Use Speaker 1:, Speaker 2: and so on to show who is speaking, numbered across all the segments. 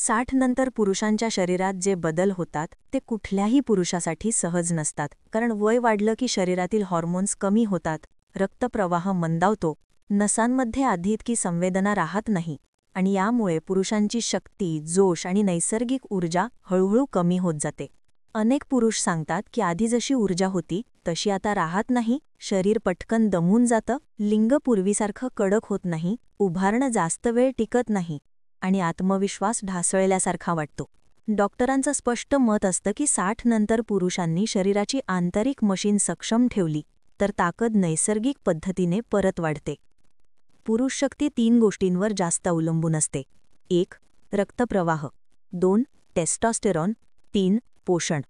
Speaker 1: 60 नंतर पुरुषांच्या शरीरात जे बदल होतात ते कुठल्याही पुरुषासाठी सहज नसतात, कारण वय वाढलं की शरीरातील हॉर्मोन्स कमी होतात, रक्तप्रवाह मंदावतो, नसांमध्ये आधी इतकी संवेदना राहत नाही आणि यामुळे पुरुषांची शक्ती, जोश आणि नैसर्गिक ऊर्जा हळूहळू कमी होत जाते. अनेक पुरुष सांगतात की आधी जशी ऊर्जा होती तशी आता राहत नाही, शरीर पटकन दमून जातं, लिंग पूर्वीसारखं कडक होत नाही, उभारणं जास्त वेळ टिकत नाही आणि आत्मविश्वास ढासळल्यासारखा वाटतो. डॉक्टरांचं स्पष्ट मत असतं की 60 नंतर पुरुषांनी शरीराची आंतरिक मशीन सक्षम ठेवली तर ताकद नैसर्गिक पद्धतीने परत वाढते. पुरुष शक्ती 3 गोष्टींवर जास्त अवलंबून असते. 1. रक्तप्रवाह, 2. टेस्टोस्टेरॉन, 3. पोषण.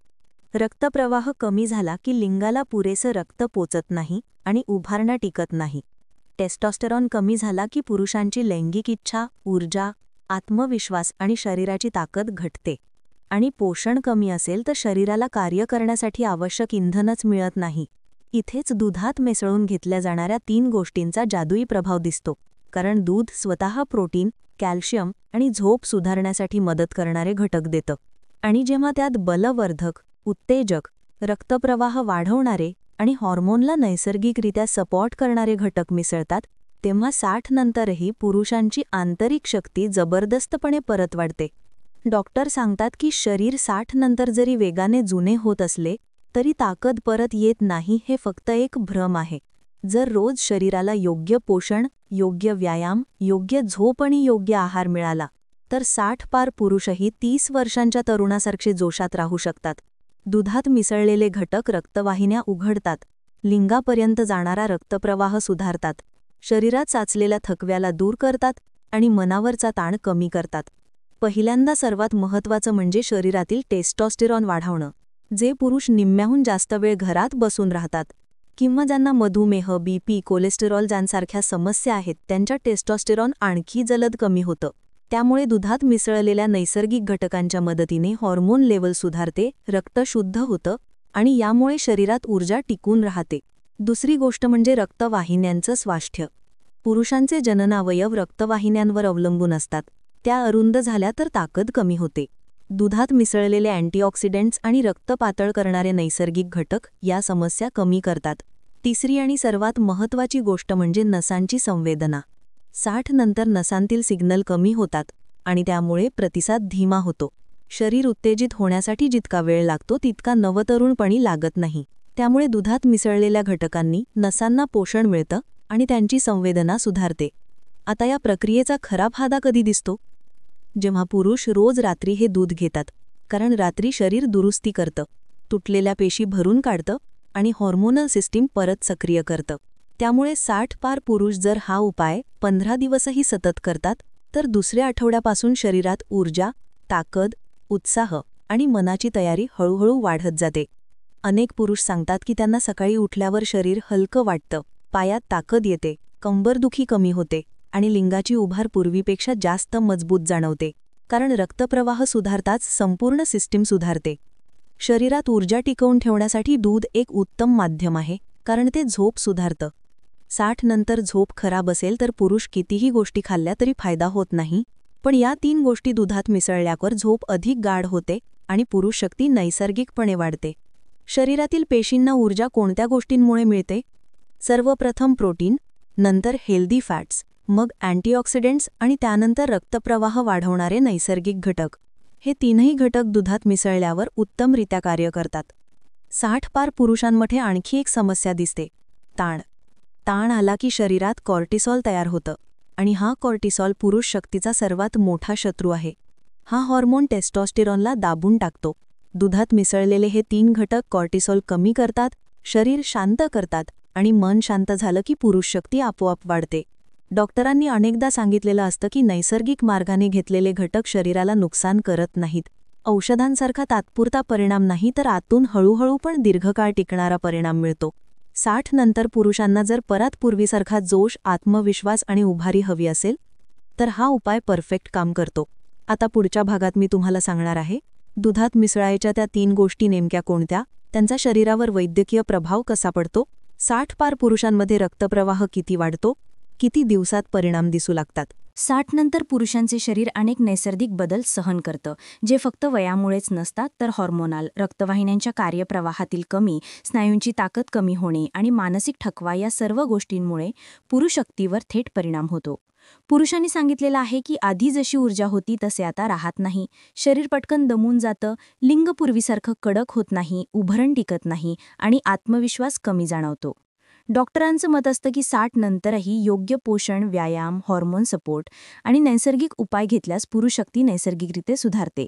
Speaker 1: रक्तप्रवाह कमी झाला की लिंगाला पुरेसं रक्त पोचत नाही आणि उभारणं टिकत नाही. टेस्टोस्टेरॉन कमी झाला की पुरुषांची लैंगिक इच्छा, ऊर्जा, आत्मविश्वास आणि शरीराची ताकद घटते. आणि पोषण कमी असेल तर शरीराला कार्य करण्यासाठी आवश्यक इंधनच मिळत नाही. इथेच दुधात मिसळून घेतल्या जाणाऱ्या 3 गोष्टींचा जादुई प्रभाव दिसतो, कारण दूध स्वतः प्रोटीन, कॅल्शियम आणि झोप सुधारण्यासाठी मदत करणारे घटक देतं. आणि जेव्हा त्यात बलवर्धक, उत्तेजक, रक्तप्रवाह वाढवणारे आणि हॉर्मोनला नैसर्गिकरित्या सपोर्ट करणारे घटक मिसळतात, तेव्हा 60 नंतरही पुरुषांची आंतरिक शक्ती जबरदस्तपणे परत वाढते. डॉक्टर सांगतात की शरीर 60 नंतर जरी वेगाने जुने होत असले तरी ताकद परत येत नाही, हे फक्त एक भ्रम आहे. जर रोज शरीराला योग्य पोषण, योग्य व्यायाम, योग्य झोप आणि योग्य आहार मिळाला तर 60 पार पुरुषही 30 वर्षांच्या तरुणासारखे जोशात राहू शकतात. दुधात मिसळलेले घटक रक्तवाहिन्या उघडतात, लिंगापर्यंत जाणारा रक्तप्रवाह सुधारतात, शरीरात साचलेल्या थकव्याला दूर करतात आणि मनावरचा ताण कमी करतात. पहिल्यांदा सर्वात महत्त्वाचं म्हणजे शरीरातील टेस्टोस्टेरॉन वाढवणं. जे पुरुष निम्म्याहून जास्त वेळ घरात बसून राहतात किंवा ज्यांना मधुमेह, बीपी, कोलेस्टेरॉल यांसारख्या समस्या आहेत, त्यांच्या टेस्टोस्टेरॉन आणखी जलद कमी होतं. त्यामुळे दुधात मिसळलेल्या नैसर्गिक घटकांच्या मदतीने हॉर्मोन लेवल सुधारते, रक्त शुद्ध होतं आणि यामुळे शरीरात ऊर्जा टिकून राहते. दुसरी गोष्ट म्हणजे रक्तवाहिन्यांचं स्वास्थ्य. पुरुषांचे जननावयव रक्तवाहिन्यांवर अवलंबून असतात. त्या अरुंद झाल्या तर ताकद कमी होते. दुधात मिसळलेले अँटीऑक्सिडंट्स आणि रक्त पातळ करणारे नैसर्गिक घटक या समस्या कमी करतात. तिसरी आणि सर्वात महत्त्वाची गोष्ट म्हणजे नसांची संवेदना. 60 नंतर नसांतील सिग्नल कमी होतात आणि त्यामुळे प्रतिसाद धीमा होतो. शरीर उत्तेजित होण्यासाठी जितका वेळ लागतो तितका नवतरुणपणी लागत नाही. त्यामुळे दुधात मिसळलेल्या घटकांनी नसांना पोषण मिळतं आणि त्यांची संवेदना सुधारते. आता या प्रक्रियेचा खरा फायदा कधी दिसतो? जेव्हा पुरुष रोज रात्री हे दूध घेतात, कारण रात्री शरीर दुरुस्ती करतं, तुटलेल्या पेशी भरून काढतं आणि हॉर्मोनल सिस्टीम परत सक्रिय करतं. त्यामुळे 60 पार पुरुष जर हा उपाय 15 दिवसही सतत करतात तर दुसऱ्या आठवड्यापासून शरीरात ऊर्जा, ताकद, उत्साह आणि मनाची तयारी हळूहळू वाढत जाते. अनेक पुरुष सांगतात की त्यांना सकाळी उठल्यावर शरीर हलकं वाटतं, पायात ताकद येते, कंबरदुखी कमी होते आणि लिंगाची उभार पूर्वीपेक्षा जास्त मजबूत जाणवते, कारण रक्तप्रवाह सुधारताच संपूर्ण सिस्टीम सुधारते. शरीरात ऊर्जा टिकवून ठेवण्यासाठी दूध एक उत्तम माध्यम आहे, कारण ते झोप सुधारतं. 60 नंतर झोप खराब असेल तर पुरुष कितीही गोष्टी खाल्ल्या तरी फायदा होत नाही, पण या 3 गोष्टी दुधात मिसळल्यावर झोप अधिक गाढ होते आणि पुरुष शक्ती नैसर्गिकपणे वाढते. शरीरातील पेशींना ऊर्जा कोणत्या गोष्टींमुळे मिळते? सर्वप्रथम प्रोटीन, नंतर हेल्दी फॅट्स, मग अँटीऑक्सिडंट्स आणि त्यानंतर रक्तप्रवाह वाढवणारे नैसर्गिक घटक. हे 3ही घटक दुधात मिसळल्यावर उत्तमरित्या कार्य करतात. 60 पार पुरुषांमध्ये आणखी एक समस्या दिसते, ताण. ताण आला की शरीरात कॉर्टिसॉल तयार होतं आणि हा कॉर्टिसॉल पुरुष शक्तीचा सर्वात मोठा शत्रू आहे. हा हॉर्मोन टेस्टोस्टेरॉनला दाबून टाकतो. दुधात मिसळलेले हे 3 घटक कॉर्टिसॉल कमी करतात, शरीर शांत करतात आणि मन शांत झालं की पुरुष शक्ती आपोआप वाढते. डॉक्टरांनी अनेकदा सांगितलेलं असतं की नैसर्गिक मार्गाने घेतलेले घटक शरीराला नुकसान करत नाहीत. औषधांसारखा तात्पुरता परिणाम नाही तर आतून हळूहळू पण दीर्घकाळ टिकणारा परिणाम मिळतो. 60 नंतर पुरुषांना जर परत पूर्वीसारखा जोश, आत्मविश्वास आणि उभारी हवी असेल तर हा उपाय परफेक्ट काम करतो. आता पुढच्या भागात मी तुम्हाला सांगणार आहे दुधात मिसळायच्या त्या 3 गोष्टी नेमक्या कोणत्या, त्यांचा शरीरावर वैद्यकीय प्रभाव कसा पडतो, 60 पार पुरुषांमध्ये रक्तप्रवाह किती वाढतो, किती दिवसात परिणाम दिसू लागतात.
Speaker 2: 60 नंतर पुरुषांचे शरीर अनेक नैसर्गिक बदल सहन करतं, जे फक्त वयामुळेच नसतात तर हॉर्मोनाल, रक्तवाहिन्यांच्या कार्यप्रवाहातील कमी, स्नायूंची ताकद कमी होणे आणि मानसिक थकवा या सर्व गोष्टींमुळे पुरुष शक्तीवर थेट परिणाम होतो. पुरुषांनी सांगितलेलं आहे की आधी जशी ऊर्जा होती तसे आता राहत नाही, शरीर पटकन दमून जातं, लिंग पूर्वीसारखं कडक होत नाही, उभरण टिकत नाही आणि आत्मविश्वास कमी जाणवतो. डॉक्टरांचं मत असतं की 60 नंतरही योग्य पोषण, व्यायाम, हॉर्मोन सपोर्ट आणि नैसर्गिक उपाय घेतल्यास पुरुष शक्ती नैसर्गिकरित्या सुधारते.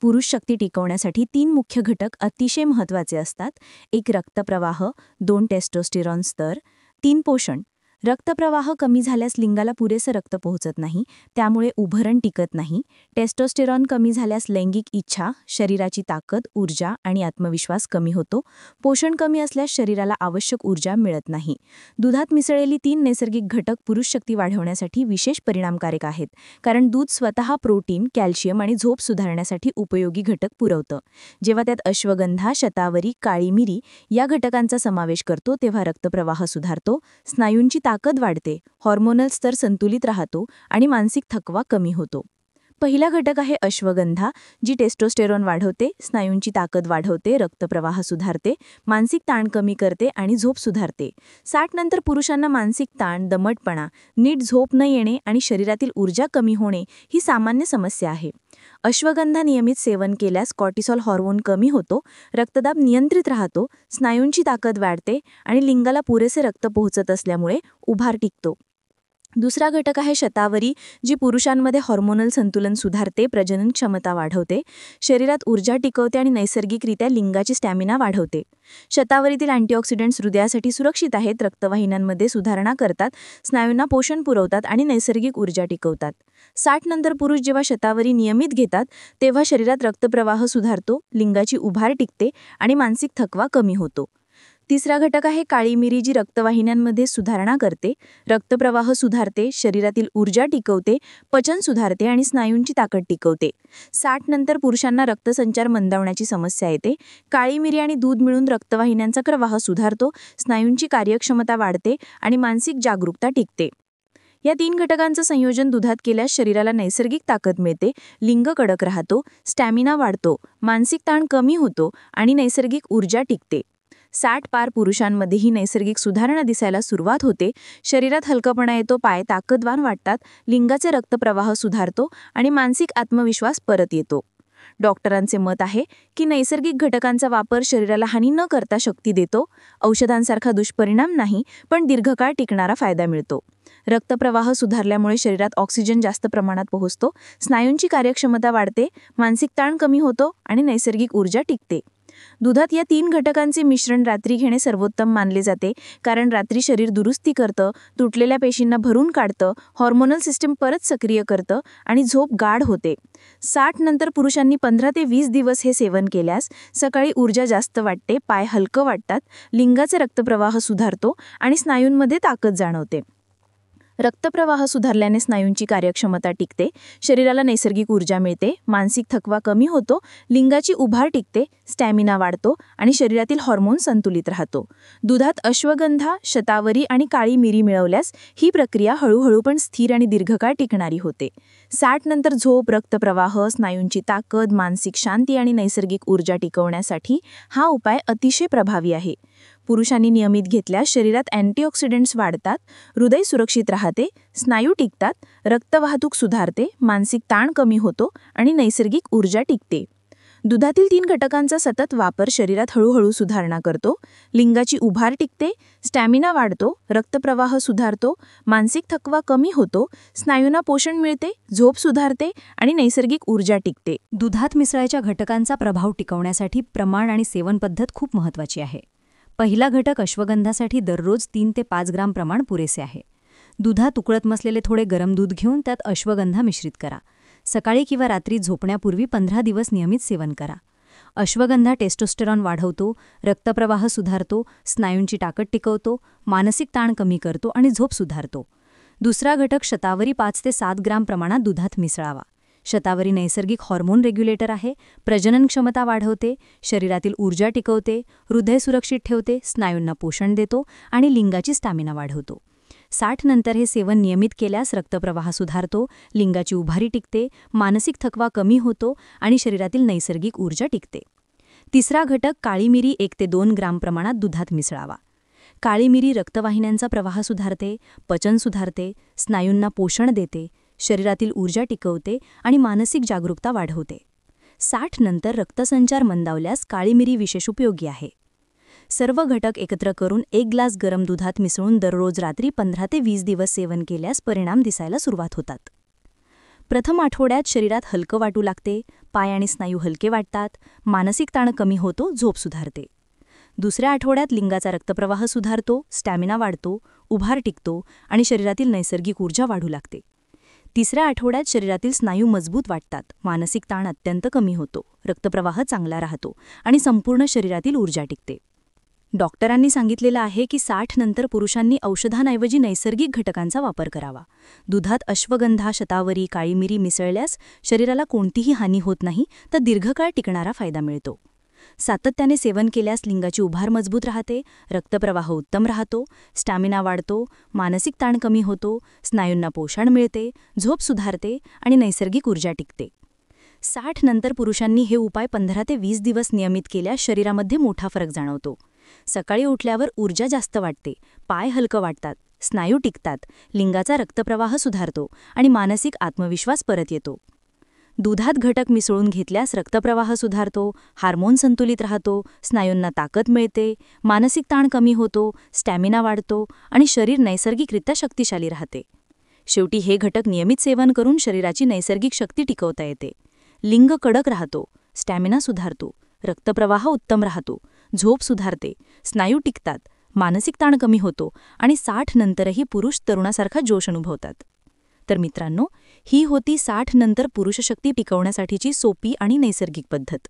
Speaker 2: पुरुष शक्ती टिकवण्यासाठी 3 मुख्य घटक अतिशय महत्त्वाचे असतात. 1 रक्तप्रवाह, 2 टेस्टोस्टेरॉन स्तर, 3 पोषण. रक्तप्रवाह कमी झाल्यास लिंगाला पुरेसं रक्त पोहोचत नाही, त्यामुळे उभरण टिकत नाही. टेस्टोस्टेरॉन कमी झाल्यास लैंगिक इच्छा, शरीराची ताकद, ऊर्जा आणि आत्मविश्वास कमी होतो. पोषण कमी असल्यास शरीराला आवश्यक ऊर्जा मिळत नाही. दुधात मिसळलेली 3 नैसर्गिक घटक पुरुष शक्ती वाढवण्यासाठी विशेष परिणामकारक आहेत, कारण दूध स्वतः प्रोटीन, कॅल्शियम आणि झोप सुधारण्यासाठी उपयोगी घटक पुरवतं. जेव्हा त्यात अश्वगंधा, शतावरी, काळी मिरी या घटकांचा समावेश करतो तेव्हा रक्तप्रवाह सुधारतो, स्नायूंची ताकद वाढते, हॉर्मोनल स्तर संतुलित राहतो आणि मानसिक थकवा कमी होतो. पहिला घटक आहे अश्वगंधा, जी टेस्टोस्टेरॉन वाढवते, स्नायूंची ताकद वाढवते, रक्तप्रवाह सुधारते, मानसिक ताण कमी करते आणि झोप सुधारते. 60 नंतर पुरुषांना मानसिक ताण, दमटपणा, नीट झोप न येणे आणि शरीरातील ऊर्जा कमी होणे ही सामान्य समस्या आहे. अश्वगंधा नियमित सेवन केल्यास कॉर्टिसॉल हॉर्मोन कमी होतो, रक्तदाब नियंत्रित राहतो, स्नायूंची ताकद वाढते आणि लिंगाला पुरेसे रक्त पोहोचत असल्यामुळे उभार टिकतो. दुसरा घटक आहे शतावरी, जी पुरुषांमध्ये हॉर्मोनल संतुलन सुधारते, प्रजनन क्षमता वाढवते, शरीरात ऊर्जा टिकवते आणि नैसर्गिकरित्या लिंगाची स्टॅमिना वाढवते. शतावरीतील अँटीऑक्सिडंट्स हृदयासाठी सुरक्षित आहेत, रक्तवाहिन्यांमध्ये सुधारणा करतात, स्नायूंना पोषण पुरवतात आणि नैसर्गिक ऊर्जा टिकवतात. 60 नंतर पुरुष जेव्हा शतावरी नियमित घेतात तेव्हा शरीरात रक्तप्रवाह सुधारतो, लिंगाची उभार टिकते आणि मानसिक थकवा कमी होतो. तिसरा घटक आहे काळी मिरी, जी रक्तवाहिन्यांमध्ये सुधारणा करते, रक्तप्रवाह सुधारते, शरीरातील ऊर्जा टिकवते, पचन सुधारते आणि स्नायूंची ताकद टिकवते. 60 नंतर पुरुषांना रक्तसंचार मंदावण्याची समस्या येते. काळी मिरी आणि दूध मिळून रक्तवाहिन्यांचा प्रवाह सुधारतो, स्नायूंची कार्यक्षमता वाढते आणि मानसिक जागरूकता टिकते. या 3 घटकांचं संयोजन दुधात केल्यास शरीराला नैसर्गिक ताकद मिळते, लिंग कडक राहतो, स्टॅमिना वाढतो, मानसिक ताण कमी होतो आणि नैसर्गिक ऊर्जा टिकते. 60 पार पुरुषांमध्येही नैसर्गिक सुधारणा दिसायला सुरुवात होते, शरीरात हलकपणा येतो, पाय ताकदवान वाटतात, लिंगाचे रक्तप्रवाह सुधारतो आणि मानसिक आत्मविश्वास परत येतो. डॉक्टरांचे मत आहे की नैसर्गिक घटकांचा वापर शरीराला हानी न करता शक्ती देतो, औषधांसारखा दुष्परिणाम नाही, पण दीर्घकाळ टिकणारा फायदा मिळतो. रक्तप्रवाह सुधारल्यामुळे शरीरात ऑक्सिजन जास्त प्रमाणात पोहोचतो, स्नायूंची कार्यक्षमता वाढते, मानसिक ताण कमी होतो आणि नैसर्गिक ऊर्जा टिकते. दुधात या 3 घटकांचे मिश्रण रात्री घेणे सर्वोत्तम मानले जाते, कारण रात्री शरीर दुरुस्ती करतं, तुटलेल्या पेशींना भरून काढतं, हॉर्मोनल सिस्टीम परत सक्रिय करतं आणि झोप गाढ होते. 60 नंतर पुरुषांनी 15 ते 20 दिवस हे सेवन केल्यास सकाळी ऊर्जा जास्त वाटते, पाय हलकं वाटतात, लिंगाचे रक्तप्रवाह सुधारतो आणि स्नायूंमध्ये ताकद जाणवते. रक्तप्रवाह सुधारल्याने स्नायूंची कार्यक्षमता टिकते, शरीराला नैसर्गिक ऊर्जा मिळते, मानसिक थकवा कमी होतो, लिंगाची उभार टिकते, स्टॅमिना वाढतो आणि शरीरातील हॉर्मोन संतुलित राहतो. दुधात अश्वगंधा, शतावरी आणि काळी मिरी मिळवल्यास ही प्रक्रिया हळूहळू पण स्थिर आणि दीर्घकाळ टिकणारी होते. 60 नंतर झोप, रक्तप्रवाह, स्नायूंची ताकद, मानसिक शांती आणि नैसर्गिक ऊर्जा टिकवण्यासाठी हा उपाय अतिशय प्रभावी आहे. पुरुषांनी नियमित घेतल्यास शरीरात अँटीऑक्सिडंट्स वाढतात, हृदय सुरक्षित राहते, स्नायू टिकतात, रक्तवाहतूक सुधारते, मानसिक ताण कमी होतो आणि नैसर्गिक ऊर्जा टिकते. दुधातील 3 घटकांचा सतत वापर शरीरात हळूहळू सुधारणा करतो, लिंगाची उभार टिकते, स्टॅमिना वाढतो, रक्तप्रवाह सुधारतो, मानसिक थकवा कमी होतो, स्नायूंना पोषण मिळते, झोप सुधारते आणि नैसर्गिक ऊर्जा टिकते.
Speaker 3: दुधात मिसळायच्या घटकांचा प्रभाव टिकवण्यासाठी प्रमाण आणि सेवन पद्धत खूप महत्त्वाची आहे. पहिला घटक अश्वगंधासाठी दररोज 3 ते 5 ग्राम प्रमाण पुरेसे आहे. दुधात उकळत मसलेले थोडे गरम दूध घेऊन त्यात अश्वगंधा मिश्रित करा. सकाळी किंवा रात्री झोपण्यापूर्वी 15 दिवस नियमित सेवन करा. अश्वगंधा टेस्टोस्टेरॉन वाढवतो, रक्तप्रवाह सुधारतो, स्नायूंची ताकद टिकवतो, मानसिक ताण कमी करतो आणि झोप सुधारतो. दुसरा घटक शतावरी 5 ते 7 ग्राम प्रमाणात दुधात मिसळावा. शतावरी नैसर्गिक हॉर्मोन रेग्युलेटर आहे, प्रजनन क्षमता वाढवते, शरीरातील ऊर्जा टिकवते, हृदय सुरक्षित ठेवते, स्नायूंना पोषण देतो आणि लिंगाची स्टॅमिना वाढवतो. 60 नंतर हे सेवन नियमित केल्यास रक्तप्रवाह सुधारतो, लिंगाची उभारी टिकते, मानसिक थकवा कमी होतो आणि शरीरातील नैसर्गिक ऊर्जा टिकते. तिसरा घटक काळी मिरी 1 ते 2 ग्राम प्रमाणात दुधात मिसळावा. काळी मिरी रक्तवाहिन्यांचा प्रवाह सुधारते, पचन सुधारते, स्नायूंना पोषण देते, शरीरातील ऊर्जा टिकवते आणि मानसिक जागरूकता वाढवते. 60 नंतर रक्तसंचार मंदावल्यास काळी मिरी विशेष उपयोगी आहे. सर्व घटक एकत्र करून 1 ग्लास गरम दुधात मिसळून दररोज रात्री 15 ते 20 दिवस सेवन केल्यास परिणाम दिसायला सुरुवात होतात. प्रथम आठवड्यात शरीरात हलकं वाटू लागते, पाय आणि स्नायू हलके वाटतात, मानसिक ताण कमी होतो, झोप सुधारते. दुसऱ्या आठवड्यात लिंगाचा रक्तप्रवाह सुधारतो, स्टॅमिना वाढतो, उभार टिकतो आणि शरीरातील नैसर्गिक ऊर्जा वाढू लागते. तिसऱ्या आठवड्यात शरीरातील स्नायू मजबूत वाटतात, मानसिक ताण अत्यंत कमी होतो, रक्तप्रवाह चांगला राहतो आणि संपूर्ण शरीरातील ऊर्जा टिकते. डॉक्टरांनी सांगितलेलं आहे की 60 नंतर पुरुषांनी औषधांऐवजी नैसर्गिक घटकांचा वापर करावा. दुधात अश्वगंधा, शतावरी, काळी मिरी मिसळल्यास शरीराला कोणतीही हानी होत नाही, तर दीर्घकाळ टिकणारा फायदा मिळतो. सातत्याने सेवन केल्यास लिंगाची उभार मजबूत राहते, रक्तप्रवाह उत्तम राहतो, स्टॅमिना वाढतो, मानसिक ताण कमी होतो, स्नायूंना पोषण मिळते, झोप सुधारते आणि नैसर्गिक ऊर्जा टिकते. 60 नंतर पुरुषांनी हे उपाय 15 ते 20 दिवस नियमित केल्यास शरीरामध्ये मोठा फरक जाणवतो. सकाळी उठल्यावर ऊर्जा जास्त वाटते, पाय हलकं वाटतात, स्नायू टिकतात, लिंगाचा रक्तप्रवाह सुधारतो आणि मानसिक आत्मविश्वास परत येतो. दुधात घटक मिसळून घेतल्यास रक्तप्रवाह सुधारतो, हार्मोन संतुलित राहतो, स्नायूंना ताकद मिळते, मानसिक ताण कमी होतो, स्टॅमिना वाढतो आणि शरीर नैसर्गिकरित्या शक्तिशाली राहते. शेवटी हे घटक नियमित सेवन करून शरीराची नैसर्गिक शक्ती टिकवता येते. लिंग कडक राहतो, स्टॅमिना सुधारतो, रक्तप्रवाह उत्तम राहतो, झोप सुधारते, स्नायू टिकतात, मानसिक ताण कमी होतो आणि 60 नंतरही पुरुष तरुणासारखा जोश अनुभवतात. तर मित्रांनो, ही होती 60 नंतर पुरुषशक्ती टिकवण्यासाठीची सोपी आणि नैसर्गिक पद्धत.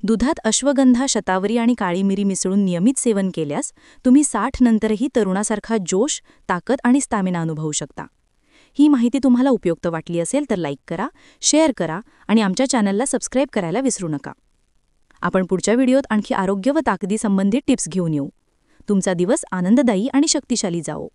Speaker 3: दुधात अश्वगंधा, शतावरी आणि काळी मिरी मिसळून नियमित सेवन केल्यास तुम्ही 60 नंतरही तरुणासारखा जोश, ताकद आणि स्टॅमिना अनुभवू शकता. ही माहिती तुम्हाला उपयुक्त वाटली असेल तर लाईक करा, शेअर करा आणि आमच्या चॅनलला सबस्क्राईब करायला विसरू नका. आपण पुढच्या व्हिडिओत आणखी आरोग्य व ताकदी संबंधित टिप्स घेऊन येऊ. तुमचा दिवस आनंददायी आणि शक्तिशाली जाओ.